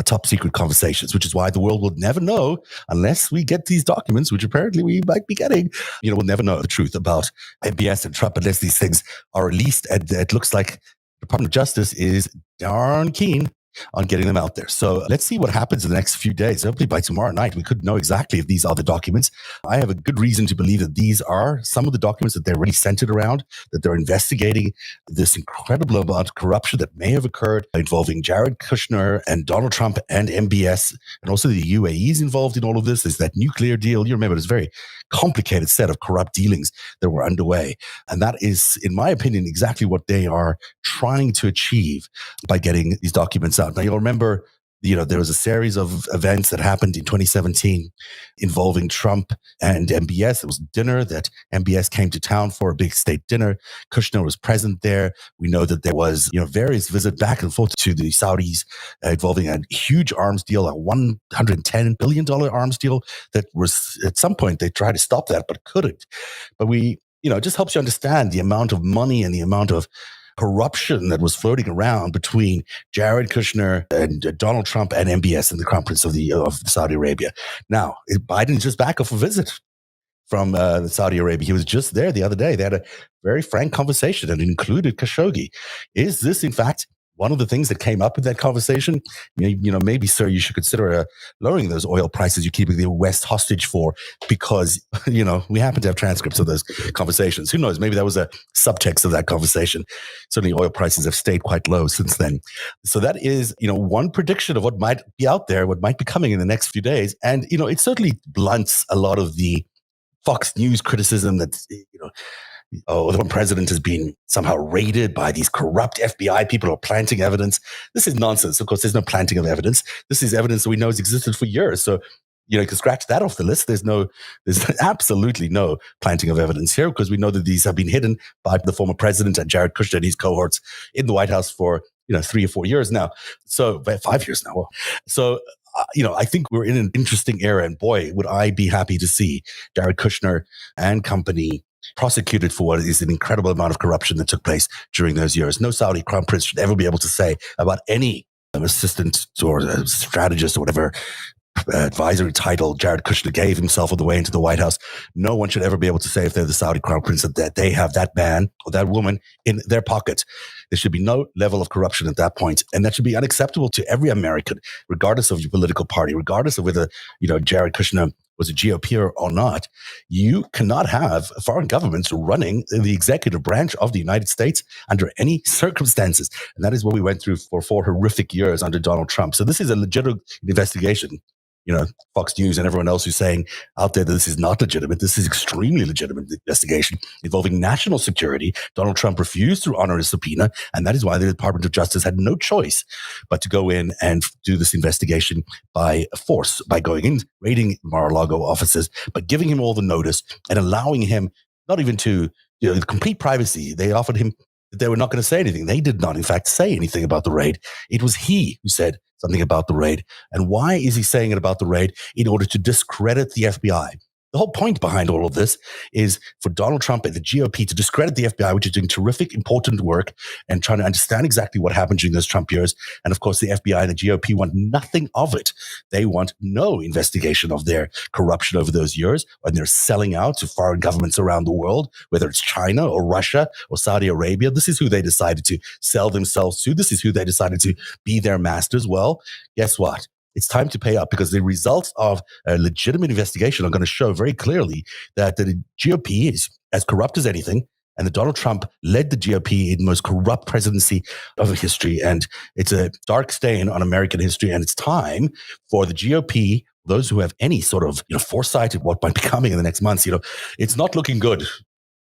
top secret conversations, which is why the world will never know unless we get these documents, which apparently we might be getting. We'll never know the truth about MBS and Trump unless these things are released. And it looks like the Department of Justice is darn keen on getting them out there. So let's see what happens in the next few days. Hopefully by tomorrow night, we could know exactly if these are the documents. I have a good reason to believe that these are some of the documents that they're really centered around, that they're investigating this incredible amount of corruption that may have occurred involving Jared Kushner and Donald Trump and MBS, and also the UAE is involved in all of this. There's that nuclear deal. You remember, there's a very complicated set of corrupt dealings that were underway. And that is, in my opinion, exactly what they are trying to achieve by getting these documents out. Now, you'll remember, there was a series of events that happened in 2017 involving Trump and MBS. It was a dinner that MBS came to town for, a big state dinner. Kushner was present there. We know that there was, various visits back and forth to the Saudis involving a huge arms deal, a $110 billion arms deal that was, at some point, they tried to stop that, but couldn't. But it just helps you understand the amount of money and the amount of corruption that was floating around between Jared Kushner and Donald Trump and MBS and the Crown Prince of Saudi Arabia. Now, Biden just back off a visit from Saudi Arabia. He was just there the other day. They had a very frank conversation that included Khashoggi. Is this, in fact, one of the things that came up in that conversation? Maybe, sir, you should consider lowering those oil prices you're keeping the West hostage for, because, we happen to have transcripts of those conversations. Who knows? Maybe that was a subtext of that conversation. Certainly oil prices have stayed quite low since then. So that is, one prediction of what might be out there, what might be coming in the next few days. And, it certainly blunts a lot of the Fox News criticism that, the president has been somehow raided by these corrupt FBI people who are planting evidence. This is nonsense. Of course, there's no planting of evidence. This is evidence that we know has existed for years. So, you can scratch that off the list. There's absolutely no planting of evidence here, because we know that these have been hidden by the former president and Jared Kushner and his cohorts in the White House for, 3 or 4 years now. So 5 years now. So, I think we're in an interesting era, and boy, would I be happy to see Jared Kushner and company prosecuted for what is an incredible amount of corruption that took place during those years. No Saudi crown prince should ever be able to say about any assistant or strategist or whatever advisory title Jared Kushner gave himself on the way into the White House, no one should ever be able to say if they're the Saudi crown prince that they have that man or that woman in their pocket. There should be no level of corruption at that point, and that should be unacceptable to every American, regardless of your political party, regardless of whether Jared Kushner was a GOP or not. You cannot have foreign governments running the executive branch of the United States under any circumstances, and that is what we went through for 4 horrific years under Donald Trump. So this is a legitimate investigation. Fox News and everyone else who's saying out there that this is not legitimate. This is extremely legitimate investigation involving national security. Donald Trump refused to honor his subpoena, and that is why the Department of Justice had no choice but to go in and do this investigation by force, by going in, raiding Mar-a-Lago offices, but giving him all the notice and allowing him not even to complete privacy. They offered him that they were not going to say anything. They did not, in fact, say anything about the raid. It was he who said something about the raid. And why is he saying it about the raid? In order to discredit the FBI. The whole point behind all of this is for Donald Trump and the GOP to discredit the FBI, which is doing terrific, important work and trying to understand exactly what happened during those Trump years. And of course, the FBI and the GOP want nothing of it. They want no investigation of their corruption over those years when they're selling out to foreign governments around the world, whether it's China or Russia or Saudi Arabia. This is who they decided to sell themselves to. This is who they decided to be their masters. Well, guess what? It's time to pay up, because the results of a legitimate investigation are going to show very clearly that the GOP is as corrupt as anything, and that Donald Trump led the GOP in the most corrupt presidency of history. And it's a dark stain on American history. And it's time for the GOP, those who have any sort of foresight of what might be coming in the next months. It's not looking good,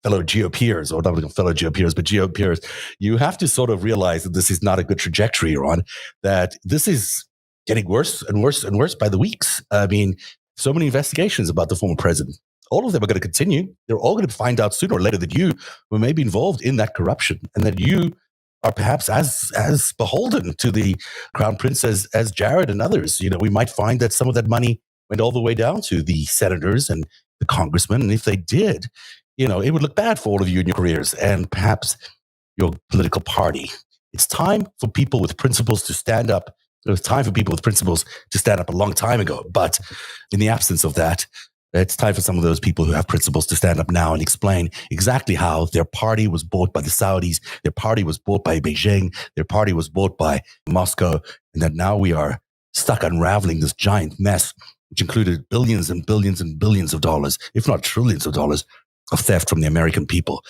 fellow GOPers, or not fellow GOPers, but GOPers. You have to sort of realize that this is not a good trajectory you're on, that this is getting worse and worse and worse by the weeks. I mean, so many investigations about the former president. All of them are going to continue. They're all going to find out sooner or later that you were maybe involved in that corruption, and that you are perhaps as beholden to the crown prince as Jared and others. We might find that some of that money went all the way down to the senators and the congressmen. And if they did, it would look bad for all of you in your careers and perhaps your political party. It's time for people with principles to stand up. It was time for people with principles to stand up a long time ago. But in the absence of that, it's time for some of those people who have principles to stand up now and explain exactly how their party was bought by the Saudis, their party was bought by Beijing, their party was bought by Moscow, and that now we are stuck unraveling this giant mess, which included billions and billions and billions of dollars, if not trillions of dollars, of theft from the American people.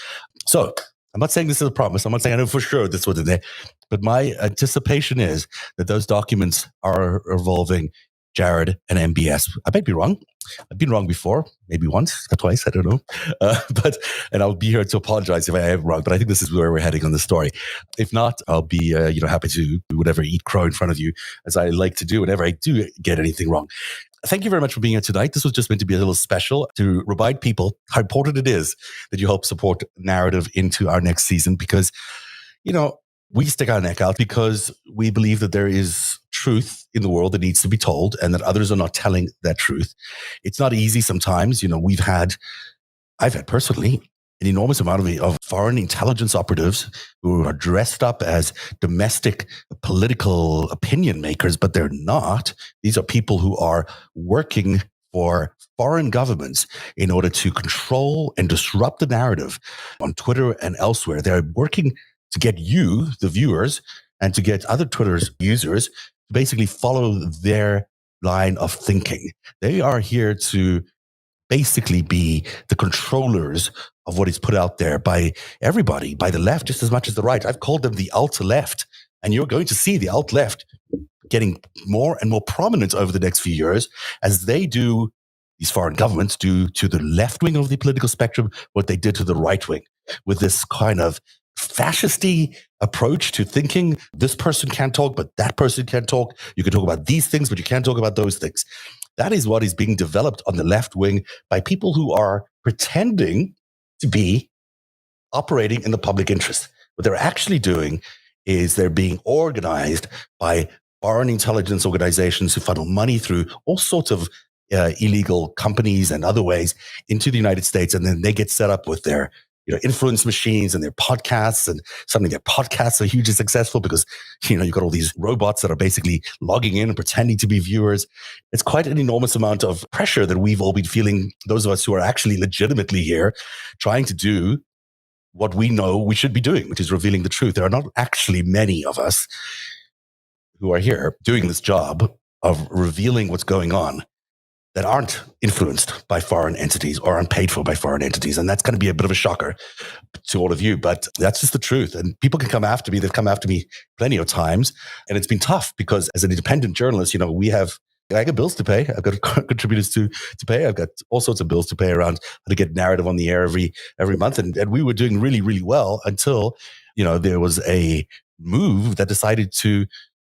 So I'm not saying this is a promise. I'm not saying I know for sure this was in there. But my anticipation is that those documents are involving Jared and MBS. I might be wrong. I've been wrong before, maybe once or twice. I don't know. And I'll be here to apologize if I am wrong. But I think this is where we're heading on the story. If not, I'll be happy to do whatever, eat crow in front of you, as I like to do whenever I do get anything wrong. Thank you very much for being here tonight. This was just meant to be a little special to remind people how important it is that you help support narrative into our next season, because, we stick our neck out because we believe that there is truth in the world that needs to be told and that others are not telling that truth. It's not easy sometimes. I've had personally an enormous amount of foreign intelligence operatives who are dressed up as domestic political opinion makers, but they're not. These are people who are working for foreign governments in order to control and disrupt the narrative on Twitter and elsewhere. They're working to get you, the viewers, and to get other Twitter's users to basically follow their line of thinking. They are here to basically be the controllers of what is put out there by everybody, by the left just as much as the right. I've called them the alt-left, and you're going to see the alt-left getting more and more prominent over the next few years as these foreign governments do to the left wing of the political spectrum what they did to the right wing, with this kind of fascisty approach to thinking this person can't talk, but that person can't talk. You can talk about these things, but you can't talk about those things. That is what is being developed on the left wing by people who are pretending to be operating in the public interest. What they're actually doing is they're being organized by foreign intelligence organizations who funnel money through all sorts of illegal companies and other ways into the United States. And then they get set up with their influence machines and their podcasts, and suddenly their podcasts are hugely successful because, you've got all these robots that are basically logging in and pretending to be viewers. It's quite an enormous amount of pressure that we've all been feeling, those of us who are actually legitimately here trying to do what we know we should be doing, which is revealing the truth. There are not actually many of us who are here doing this job of revealing what's going on that aren't influenced by foreign entities or aren't paid for by foreign entities. And that's going to be a bit of a shocker to all of you, but that's just the truth. And people can come after me. They've come after me plenty of times. And it's been tough because as an independent journalist, I got bills to pay. I've got contributors to pay. I've got all sorts of bills to pay around how to get narrative on the air every month. And we were doing really, really well until, there was a move that decided to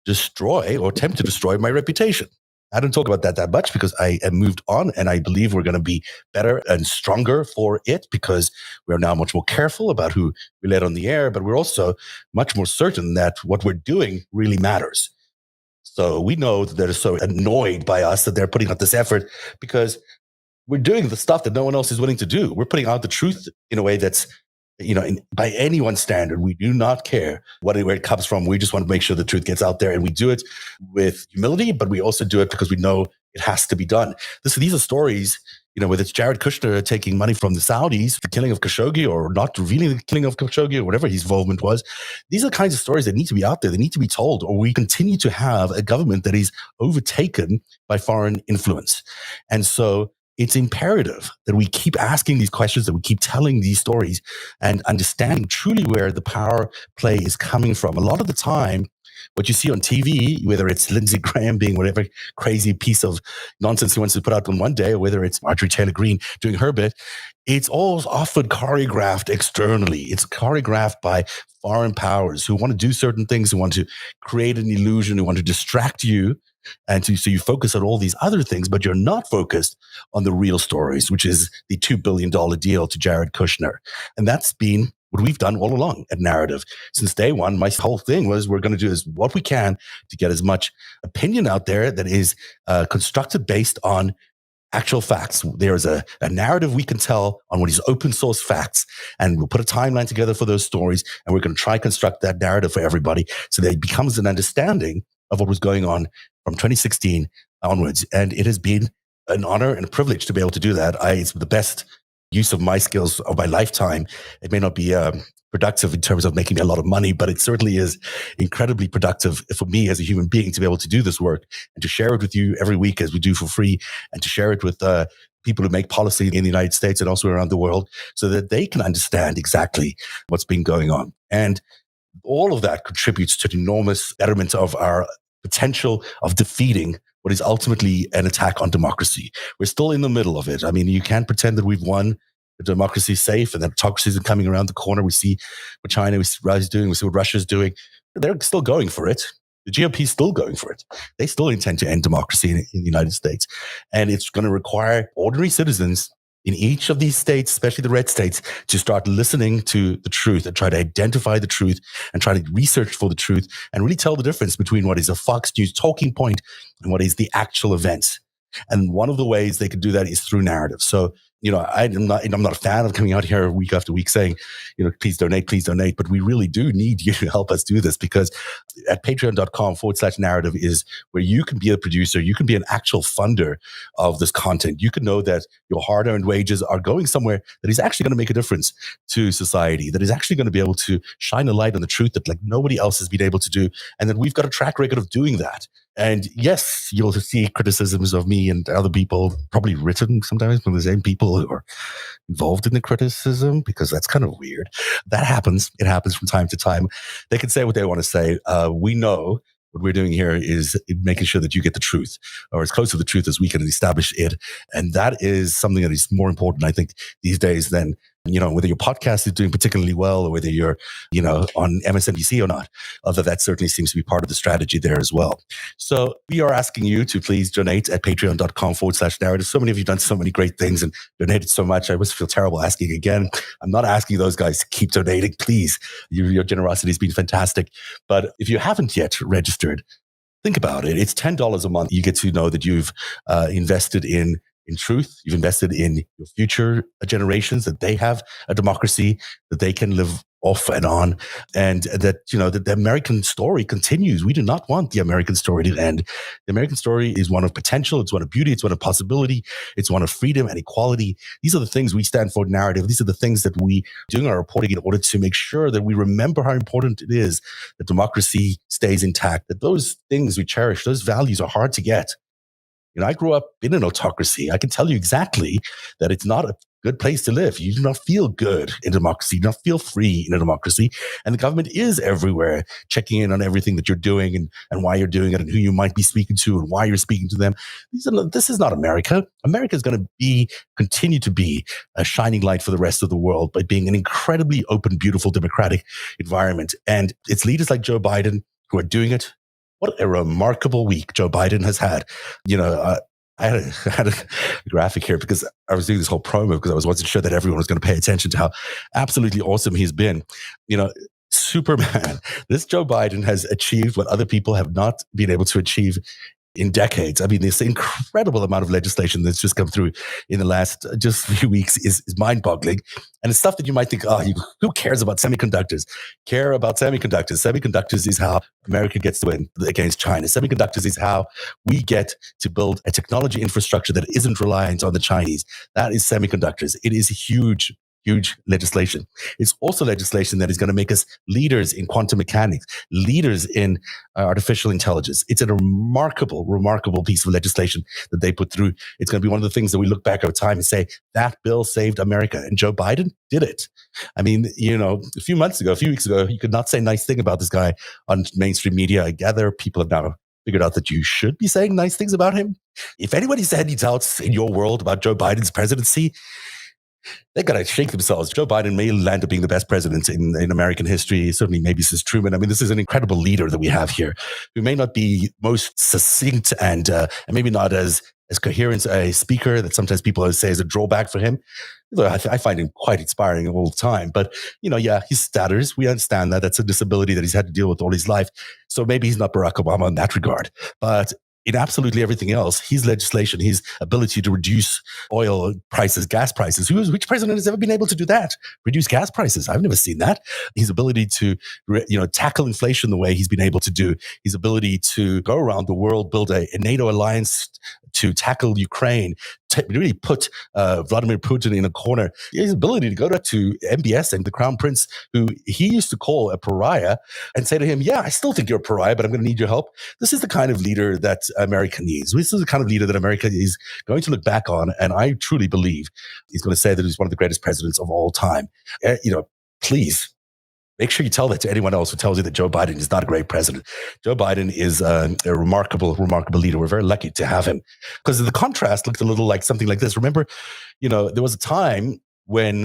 destroy or attempt to destroy my reputation. I don't talk about that much because I have moved on, and I believe we're going to be better and stronger for it because we're now much more careful about who we let on the air, but we're also much more certain that what we're doing really matters. So we know that they're so annoyed by us that they're putting out this effort because we're doing the stuff that no one else is willing to do. We're putting out the truth in a way that's, by anyone's standard. We do not care where it comes from. We just want to make sure the truth gets out there, and we do it with humility, but we also do it because we know it has to be done. These are stories, whether it's Jared Kushner taking money from the Saudis, the killing of Khashoggi, or not revealing the killing of Khashoggi, or whatever his involvement was. These are the kinds of stories that need to be out there. They need to be told, or we continue to have a government that is overtaken by foreign influence. And so it's imperative that we keep asking these questions, that we keep telling these stories and understanding truly where the power play is coming from. A lot of the time, what you see on TV, whether it's Lindsey Graham being whatever crazy piece of nonsense he wants to put out on one day, or whether it's Marjorie Taylor Greene doing her bit, it's all often choreographed externally. It's choreographed by foreign powers who want to do certain things, who want to create an illusion, who want to distract you. And so you focus on all these other things, but you're not focused on the real stories, which is the $2 billion deal to Jared Kushner. And that's been what we've done all along at Narrative. Since day one, my whole thing was we're going to do what we can to get as much opinion out there that is constructed based on actual facts. There's a narrative we can tell on what is open source facts, and we'll put a timeline together for those stories, and we're going to try to construct that narrative for everybody so that it becomes an understanding of what was going on from 2016 onwards. And it has been an honor and a privilege to be able to do that. It's the best use of my skills of my lifetime. It may not be productive in terms of making me a lot of money, but it certainly is incredibly productive for me as a human being to be able to do this work and to share it with you every week as we do for free, and to share it with people who make policy in the United States and also around the world so that they can understand exactly what's been going on. And all of that contributes to an enormous betterment of our potential of defeating what is ultimately an attack on democracy. We're still in the middle of it. I mean, you can't pretend that we've won. The democracy is safe and that autocracy isn't coming around the corner. We see what China is doing. We see what Russia's doing. They're still going for it. The GOP is still going for it. They still intend to end democracy in the United States. And it's going to require ordinary citizens in each of these states, especially the red states, to start listening to the truth and try to identify the truth and try to research for the truth and really tell the difference between what is a Fox News talking point and what is the actual events. And one of the ways they could do that is through narrative. So, I'm not a fan of coming out here week after week saying, please donate. But we really do need you to help us do this, because at patreon.com/narrative is where you can be a producer. You can be an actual funder of this content. You can know that your hard-earned wages are going somewhere that is actually going to make a difference to society, that is actually going to be able to shine a light on the truth that nobody else has been able to do. And that we've got a track record of doing that. And yes, you'll see criticisms of me and other people, probably written sometimes from the same people who are involved in the criticism, because that's kind of weird. That happens. It happens from time to time. They can say what they want to say. We know what we're doing here is making sure that you get the truth, or as close to the truth as we can establish it. And that is something that is more important, I think, these days than, whether your podcast is doing particularly well or whether you're, on MSNBC or not. Although that certainly seems to be part of the strategy there as well. So we are asking you to please donate at patreon.com/narrative. So many of you have done so many great things and donated so much. I always feel terrible asking again. I'm not asking those guys to keep donating. Please, your generosity has been fantastic. But if you haven't yet registered, think about it. It's $10 a month. You get to know that you've invested in in truth. You've invested in your future generations, that they have a democracy that they can live off and on, and that, that the American story continues. We do not want the American story to end. The American story is one of potential. It's one of beauty. It's one of possibility. It's one of freedom and equality. These are the things we stand for, narrative. These are the things that we doing our reporting in order to make sure that we remember how important it is that democracy stays intact, that those things we cherish, those values are hard to get. I grew up in an autocracy. I can tell you exactly that it's not a good place to live. You do not feel good in democracy. You do not feel free in a democracy. And the government is everywhere, checking in on everything that you're doing and why you're doing it and who you might be speaking to and why you're speaking to them. This is not America. America is going to continue to be a shining light for the rest of the world by being an incredibly open, beautiful, democratic environment. And it's leaders like Joe Biden who are doing it. What a remarkable week Joe Biden has had. I had a graphic here because I was doing this whole promo because I wasn't sure that everyone was going to pay attention to how absolutely awesome he's been. Superman. This Joe Biden has achieved what other people have not been able to achieve in decades. I mean, this incredible amount of legislation that's just come through in the last just few weeks is mind-boggling. And it's stuff that you might think, who cares about semiconductors? Care about semiconductors. Semiconductors is how America gets to win against China. Semiconductors is how we get to build a technology infrastructure that isn't reliant on the Chinese. That is semiconductors. It is huge legislation. It's also legislation that is going to make us leaders in quantum mechanics, leaders in artificial intelligence. It's a remarkable piece of legislation that they put through. It's going to be one of the things that we look back over time and say, that bill saved America. And Joe Biden did it. I mean, a few weeks ago, you could not say a nice thing about this guy on mainstream media. I gather people have now figured out that you should be saying nice things about him. If anybody's had any doubts in your world about Joe Biden's presidency, they got to shake themselves. Joe Biden may land up being the best president in American history, certainly maybe since Truman. I mean, this is an incredible leader that we have here who may not be most succinct and maybe not as coherent a speaker that sometimes people say is a drawback for him. I find him quite inspiring all the time. But, he stutters. We understand that. That's a disability that he's had to deal with all his life. So maybe he's not Barack Obama in that regard. But in absolutely everything else, his legislation, his ability to reduce oil prices, gas prices. Which president has ever been able to do that? Reduce gas prices? I've never seen that. His ability to, tackle inflation the way he's been able to do. His ability to go around the world, build a NATO alliance to tackle Ukraine, really put Vladimir Putin in a corner. His ability to go to MBS and the Crown Prince, who he used to call a pariah, and say to him, I still think you're a pariah, but I'm going to need your help. This is the kind of leader that America needs. This is the kind of leader that America is going to look back on, and I truly believe he's going to say that he's one of the greatest presidents of all time. Please, make sure you tell that to anyone else who tells you that Joe Biden is not a great president. Joe Biden is a remarkable leader. We're very lucky to have him because the contrast looked a little like something like this. Remember, there was a time when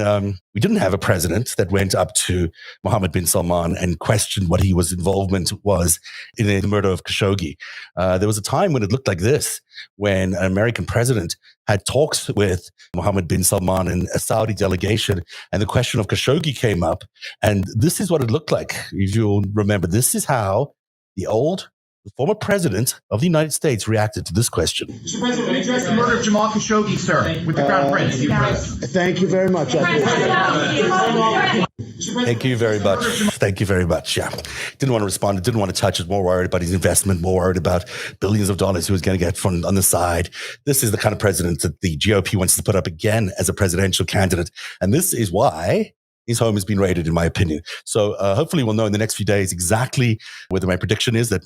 we didn't have a president that went up to Mohammed bin Salman and questioned what his involvement was in the murder of Khashoggi. There was a time when it looked like this, when an American president had talks with Mohammed bin Salman and a Saudi delegation, and the question of Khashoggi came up. And this is what it looked like. If you'll remember, this is how the former president of the United States reacted to this question. Mr. President, will you address the murder of Jamal Khashoggi, sir, with the Crown Prince? Thank you very much. Thank you very much. Thank you very much. Yeah. Didn't want to respond. Didn't want to touch it. More worried about his investment. More worried about billions of dollars he was going to get from on the side. This is the kind of president that the GOP wants to put up again as a presidential candidate. And this is why his home has been raided, in my opinion. So hopefully we'll know in the next few days exactly whether my prediction is that,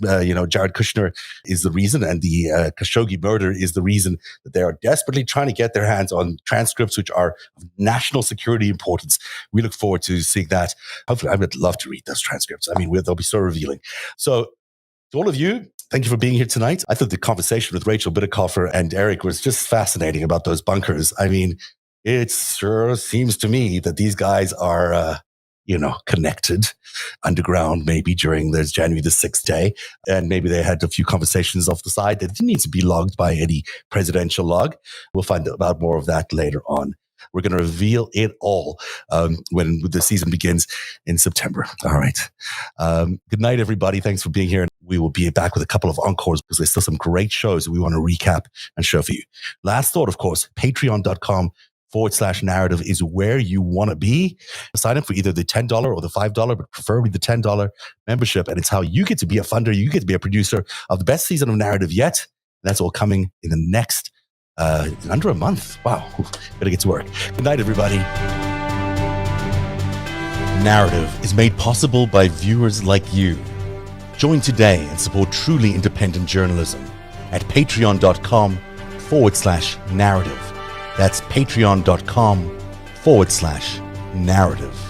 Jared Kushner is the reason and the Khashoggi murder is the reason that they are desperately trying to get their hands on transcripts, which are of national security importance. We look forward to seeing that. Hopefully, I would love to read those transcripts. I mean, they'll be so revealing. So to all of you, thank you for being here tonight. I thought the conversation with Rachel Bitterkoffer and Eric was just fascinating about those bunkers. I mean, it sure seems to me that these guys are, connected underground, maybe during their January the 6th day. And maybe they had a few conversations off the side that didn't need to be logged by any presidential log. We'll find out more of that later on. We're going to reveal it all when the season begins in September. All right. Good night, everybody. Thanks for being here. we will be back with a couple of encores because there's still some great shows that we want to recap and show for you. Last thought, of course, patreon.com/narrative is where you want to be. Sign up for either the $10 or the $5, but preferably the $10 membership. And it's how you get to be a funder. You get to be a producer of the best season of Narrative yet. And that's all coming in the next, under a month. Wow. Better get to work. Good night, everybody. Narrative is made possible by viewers like you. Join today and support truly independent journalism at patreon.com/narrative. That's patreon.com/narrative.